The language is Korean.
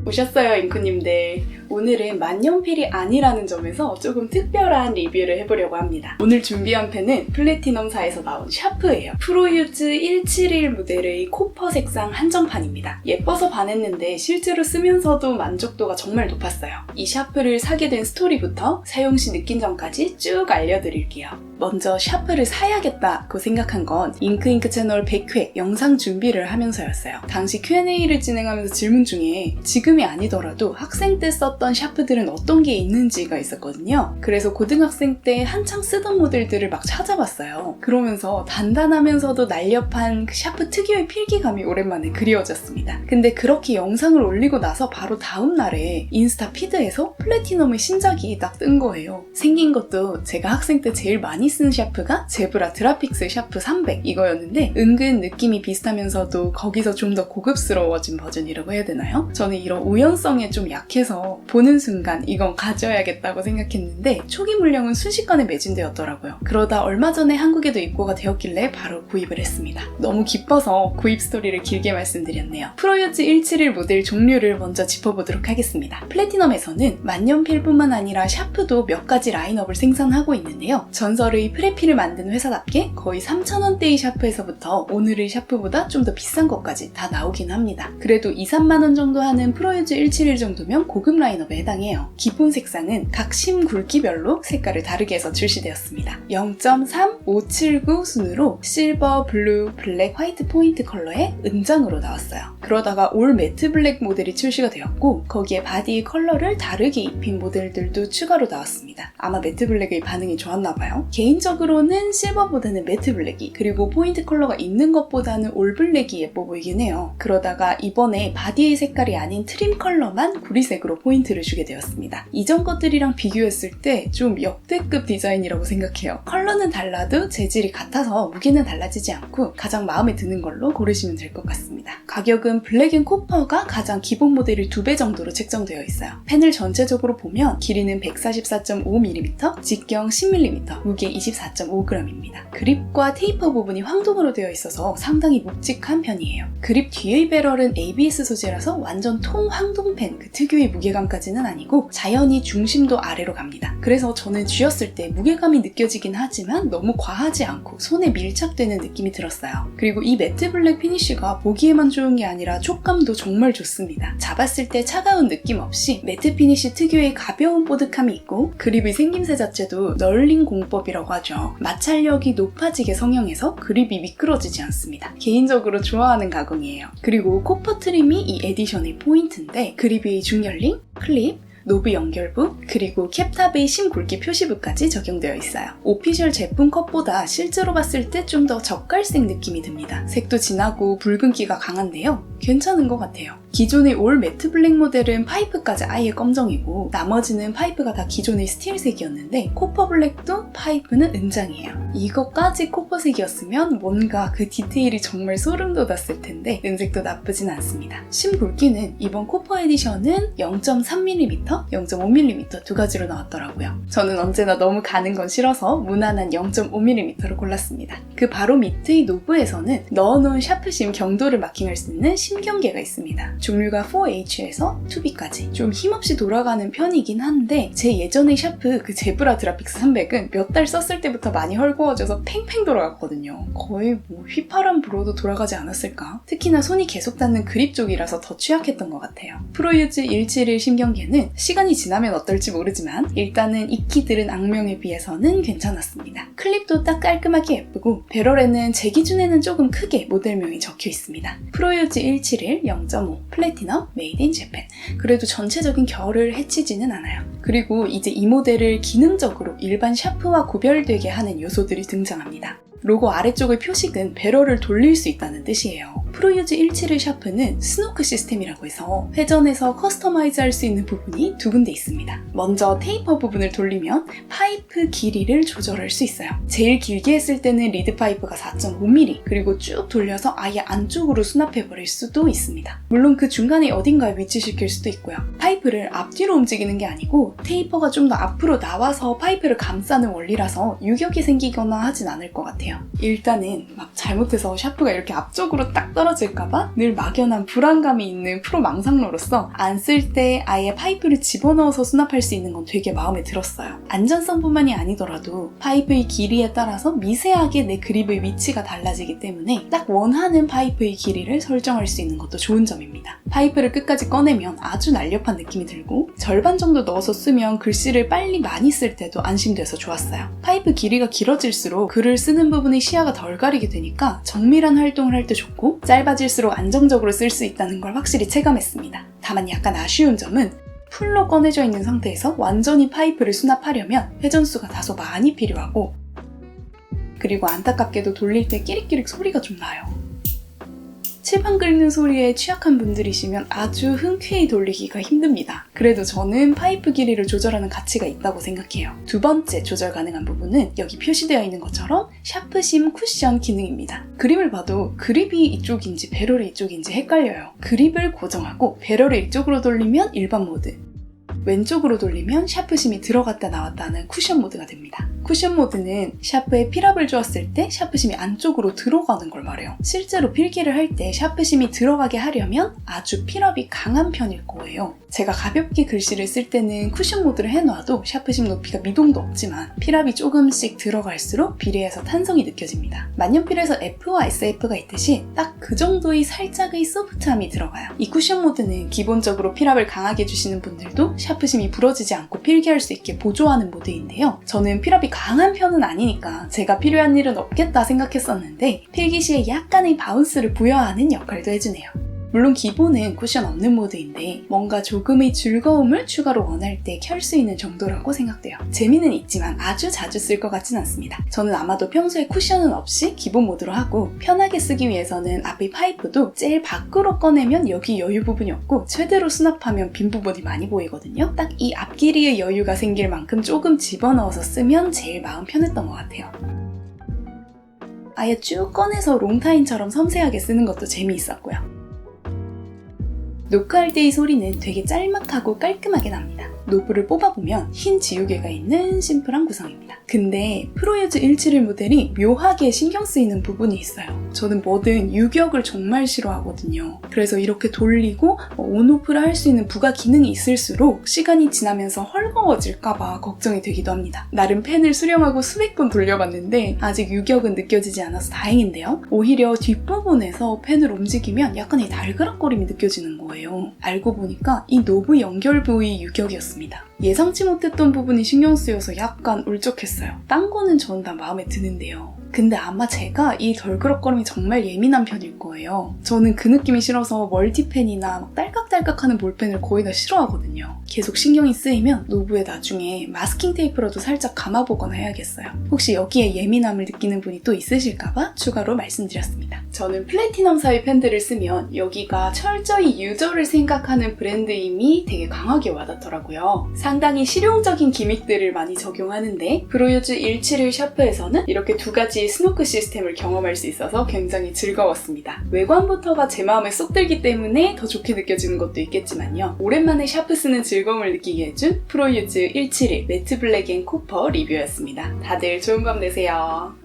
오셨어요, 잉크님들. 오늘은 만년필이 아니라는 점에서 조금 특별한 리뷰를 해보려고 합니다. 오늘 준비한 펜은 플래티넘사에서 나온 샤프예요. 프로유즈 171 모델의 코퍼 색상 한정판입니다. 예뻐서 반했는데 실제로 쓰면서도 만족도가 정말 높았어요. 이 샤프를 사게 된 스토리부터 사용 시 느낀 점까지 쭉 알려드릴게요. 먼저 샤프를 사야겠다고 생각한 건 잉크잉크 채널 100회 영상 준비를 하면서였어요. 당시 Q&A를 진행하면서 질문 중에 지금이 아니더라도 학생 때 썼던 샤프들은 어떤 게 있는지가 있었거든요. 그래서 고등학생 때 한창 쓰던 모델들을 막 찾아봤어요. 그러면서 단단하면서도 날렵한 그 샤프 특유의 필기감이 오랜만에 그리워졌습니다. 근데 그렇게 영상을 올리고 나서 바로 다음 날에 인스타 피드에서 플래티넘의 신작이 딱 뜬 거예요. 생긴 것도 제가 학생 때 제일 많이 쓴 샤프가 제브라 드라픽스 샤프 300 이거였는데 은근 느낌이 비슷하면서도 거기서 좀 더 고급스러워진 버전이라고 해야 되나요? 저는 이런 우연성에 좀 약해서 보는 순간 이건 가져야겠다고 생각했는데 초기 물량은 순식간에 매진되었더라고요. 그러다 얼마 전에 한국에도 입고가 되었길래 바로 구입을 했습니다. 너무 기뻐서 구입 스토리를 길게 말씀드렸네요. 프로유즈 171 모델 종류를 먼저 짚어보도록 하겠습니다. 플래티넘에서는 만년필뿐만 아니라 샤프도 몇 가지 라인업을 생산하고 있는데요. 전설의 프레필을 만든 회사답게 거의 3,000원대의 샤프에서부터 오늘의 샤프보다 좀 더 비싼 것까지 다 나오긴 합니다. 그래도 2, 3만원 정도 하는 프로유즈 171 정도면 고급 라인업에 해당해요. 기본 색상은 각 심 굵기별로 색깔을 다르게 해서 출시되었습니다. 0.3, 579 순으로 실버, 블루, 블랙, 화이트 포인트 컬러의 은장으로 나왔어요. 그러다가 올 매트 블랙 모델이 출시가 되었고 거기에 바디 컬러를 다르게 입힌 모델들도 추가로 나왔습니다. 아마 매트 블랙의 반응이 좋았나봐요. 개인적으로는 실버보다는 매트 블랙이 그리고 포인트 컬러가 있는 것보다는 올 블랙이 예뻐 보이긴 해요. 그러다가 이번에 바디의 색깔이 아닌 트림 컬러만 구리색으로 포인트를 주게 되었습니다. 이전 것들이랑 비교했을 때 좀 역대급 디자인이라고 생각해요. 컬러는 달라도 재질이 같아서 무게는 달라지지 않고 가장 마음에 드는 걸로 고르시면 될 것 같습니다. 가격은 블랙 앤 코퍼가 가장 기본 모델의 2배 정도로 책정되어 있어요. 펜을 전체적으로 보면 길이는 144.5mm, 직경 10mm, 무게 24.5g입니다. 그립과 테이퍼 부분이 황동으로 되어 있어서 상당히 묵직한 편이에요. 그립 뒤의 배럴은 ABS 소재라서 완전 통 황동펜 그 특유의 무게감까지는 아니고 자연히 중심도 아래로 갑니다. 그래서 저는 쥐었을 때 무게감이 느껴지긴 하지만 너무 과하지 않고 손에 밀착되는 느낌이 들었어요. 그리고 이 매트 블랙 피니쉬가 보기에만 좋은 게 아니라 촉감도 정말 좋습니다. 잡았을 때 차가운 느낌 없이 매트 피니쉬 특유의 가벼운 뽀득함이 있고 그립의 생김새 자체도 널링 공법이라고 하죠. 마찰력이 높아지게 성형해서 그립이 미끄러지지 않습니다. 개인적으로 좋아하는 가공이에요. 그리고 코퍼 트림이 이 에디션의 포인트인데 그립의 중열링, 클립, 노브 연결부, 그리고 캡탑의 심 굵기 표시부까지 적용되어 있어요. 오피셜 제품 컷보다 실제로 봤을 때 좀 더 젓갈색 느낌이 듭니다. 색도 진하고 붉은기가 강한데요. 괜찮은 것 같아요. 기존의 올 매트 블랙 모델은 파이프까지 아예 검정이고 나머지는 파이프가 다 기존의 스틸색이었는데 코퍼 블랙도 파이프는 은장이에요. 이것까지 코퍼색이었으면 뭔가 그 디테일이 정말 소름 돋았을 텐데 은색도 나쁘진 않습니다. 심 굵기는 이번 코퍼 에디션은 0.3mm, 0.5mm 두 가지로 나왔더라고요. 저는 언제나 너무 가는 건 싫어서 무난한 0.5mm로 골랐습니다. 그 바로 밑의 노브에서는 넣어놓은 샤프심 경도를 마킹할 수 있는 심경계가 있습니다. 종류가 4H에서 2B까지 좀 힘없이 돌아가는 편이긴 한데 제 예전의 샤프 그 제브라 드라픽스 300은 몇 달 썼을 때부터 많이 헐거워져서 팽팽 돌아갔거든요. 거의 뭐 휘파람 불어도 돌아가지 않았을까? 특히나 손이 계속 닿는 그립 쪽이라서 더 취약했던 것 같아요. 프로유즈 171 심경계는 시간이 지나면 어떨지 모르지만 일단은 익히 들은 악명에 비해서는 괜찮았습니다. 클립도 딱 깔끔하게 예쁘고 배럴에는 제 기준에는 조금 크게 모델명이 적혀 있습니다. 프로유즈 171 0.5 플래티넘 메이드 인 재팬. 그래도 전체적인 결을 해치지는 않아요. 그리고 이제 이 모델을 기능적으로 일반 샤프와 구별되게 하는 요소들이 등장합니다. 로고 아래쪽의 표식은 배럴을 돌릴 수 있다는 뜻이에요. 프로유즈 171 샤프는 스노크 시스템이라고 해서 회전해서 커스터마이즈 할 수 있는 부분이 두 군데 있습니다. 먼저 테이퍼 부분을 돌리면 파이프 길이를 조절할 수 있어요. 제일 길게 했을 때는 리드 파이프가 4.5mm 그리고 쭉 돌려서 아예 안쪽으로 수납해버릴 수도 있습니다. 물론 그 중간에 어딘가에 위치시킬 수도 있고요. 파이프를 앞뒤로 움직이는 게 아니고 테이퍼가 좀 더 앞으로 나와서 파이프를 감싸는 원리라서 유격이 생기거나 하진 않을 것 같아요. 일단은 막 잘못해서 샤프가 이렇게 앞쪽으로 딱 떨어질까봐 늘 막연한 불안감이 있는 프로 망상러로서 안 쓸 때 아예 파이프를 집어넣어서 수납할 수 있는 건 되게 마음에 들었어요. 안전성뿐만이 아니더라도 파이프의 길이에 따라서 미세하게 내 그립의 위치가 달라지기 때문에 딱 원하는 파이프의 길이를 설정할 수 있는 것도 좋은 점입니다. 파이프를 끝까지 꺼내면 아주 날렵한 느낌이 들고 절반 정도 넣어서 쓰면 글씨를 빨리 많이 쓸 때도 안심돼서 좋았어요. 파이프 길이가 길어질수록 글을 쓰는 부분의 시야가 덜 가리게 되니까 정밀한 활동을 할 때 좋고 짧아질수록 안정적으로 쓸 수 있다는 걸 확실히 체감했습니다. 다만 약간 아쉬운 점은 풀로 꺼내져 있는 상태에서 완전히 파이프를 수납하려면 회전수가 다소 많이 필요하고 그리고 안타깝게도 돌릴 때 끼릭끼릭 소리가 좀 나요. 칠판 긁는 소리에 취약한 분들이시면 아주 흔쾌히 돌리기가 힘듭니다. 그래도 저는 파이프 길이를 조절하는 가치가 있다고 생각해요. 두 번째 조절 가능한 부분은 여기 표시되어 있는 것처럼 샤프심 쿠션 기능입니다. 그림을 봐도 그립이 이쪽인지 배럴이 이쪽인지 헷갈려요. 그립을 고정하고 배럴을 이쪽으로 돌리면 일반 모드, 왼쪽으로 돌리면 샤프심이 들어갔다 나왔다 하는 쿠션 모드가 됩니다. 쿠션 모드는 샤프에 필압을 주었을 때 샤프심이 안쪽으로 들어가는 걸 말해요. 실제로 필기를 할 때 샤프심이 들어가게 하려면 아주 필압이 강한 편일 거예요. 제가 가볍게 글씨를 쓸 때는 쿠션 모드를 해놔도 샤프심 높이가 미동도 없지만 필압이 조금씩 들어갈수록 비례해서 탄성이 느껴집니다. 만년필에서 F와 SF가 있듯이 딱 그 정도의 살짝의 소프트함이 들어가요. 이 쿠션 모드는 기본적으로 필압을 강하게 주시는 분들도 샤프심이 부러지지 않고 필기할 수 있게 보조하는 모드인데요. 저는 필압이 강한 편은 아니니까 제가 필요한 일은 없겠다 생각했었는데 필기 시에 약간의 바운스를 부여하는 역할도 해주네요. 물론 기본은 쿠션 없는 모드인데 뭔가 조금의 즐거움을 추가로 원할 때 켤 수 있는 정도라고 생각돼요. 재미는 있지만 아주 자주 쓸 것 같진 않습니다. 저는 아마도 평소에 쿠션은 없이 기본 모드로 하고 편하게 쓰기 위해서는 앞의 파이프도 제일 밖으로 꺼내면 여기 여유 부분이 없고 최대로 수납하면 빈 부분이 많이 보이거든요. 딱 이 앞길이의 여유가 생길 만큼 조금 집어넣어서 쓰면 제일 마음 편했던 것 같아요. 아예 쭉 꺼내서 롱타인처럼 섬세하게 쓰는 것도 재미있었고요. 노크할 때의 소리는 되게 짤막하고 깔끔하게 납니다. 노브를 뽑아보면 흰 지우개가 있는 심플한 구성입니다. 근데 프로유즈 171 모델이 묘하게 신경 쓰이는 부분이 있어요. 저는 뭐든 유격을 정말 싫어하거든요. 그래서 이렇게 돌리고 온오프를 할 수 있는 부가 기능이 있을수록 시간이 지나면서 헐거워질까봐 걱정이 되기도 합니다. 나름 펜을 수령하고 수백 번 돌려봤는데 아직 유격은 느껴지지 않아서 다행인데요. 오히려 뒷부분에서 펜을 움직이면 약간의 달그락거림이 느껴지는 거예요. 알고 보니까 이 노브 연결 부위 유격이었습니다. 예상치 못했던 부분이 신경 쓰여서 약간 울적했어요. 딴 거는 전 다 마음에 드는데요. 근데 아마 제가 이 덜그럭거림이 정말 예민한 편일 거예요. 저는 그 느낌이 싫어서 멀티펜이나 막 딸깍딸깍하는 볼펜을 거의 다 싫어하거든요. 계속 신경이 쓰이면 노브에 나중에 마스킹 테이프라도 살짝 감아보거나 해야겠어요. 혹시 여기에 예민함을 느끼는 분이 또 있으실까봐 추가로 말씀드렸습니다. 저는 플래티넘사의 펜들을 쓰면 여기가 철저히 유저를 생각하는 브랜드임이 되게 강하게 와닿더라고요. 상당히 실용적인 기믹들을 많이 적용하는데 프로유즈 171 샤프에서는 이렇게 두 가지 스노크 시스템을 경험할 수 있어서 굉장히 즐거웠습니다. 외관부터가 제 마음에 쏙 들기 때문에 더 좋게 느껴지는 것도 있겠지만요. 오랜만에 샤프 쓰는 즐거움을 느끼게 해준 프로유즈 171 매트 블랙 앤 코퍼 리뷰였습니다. 다들 좋은 밤 되세요.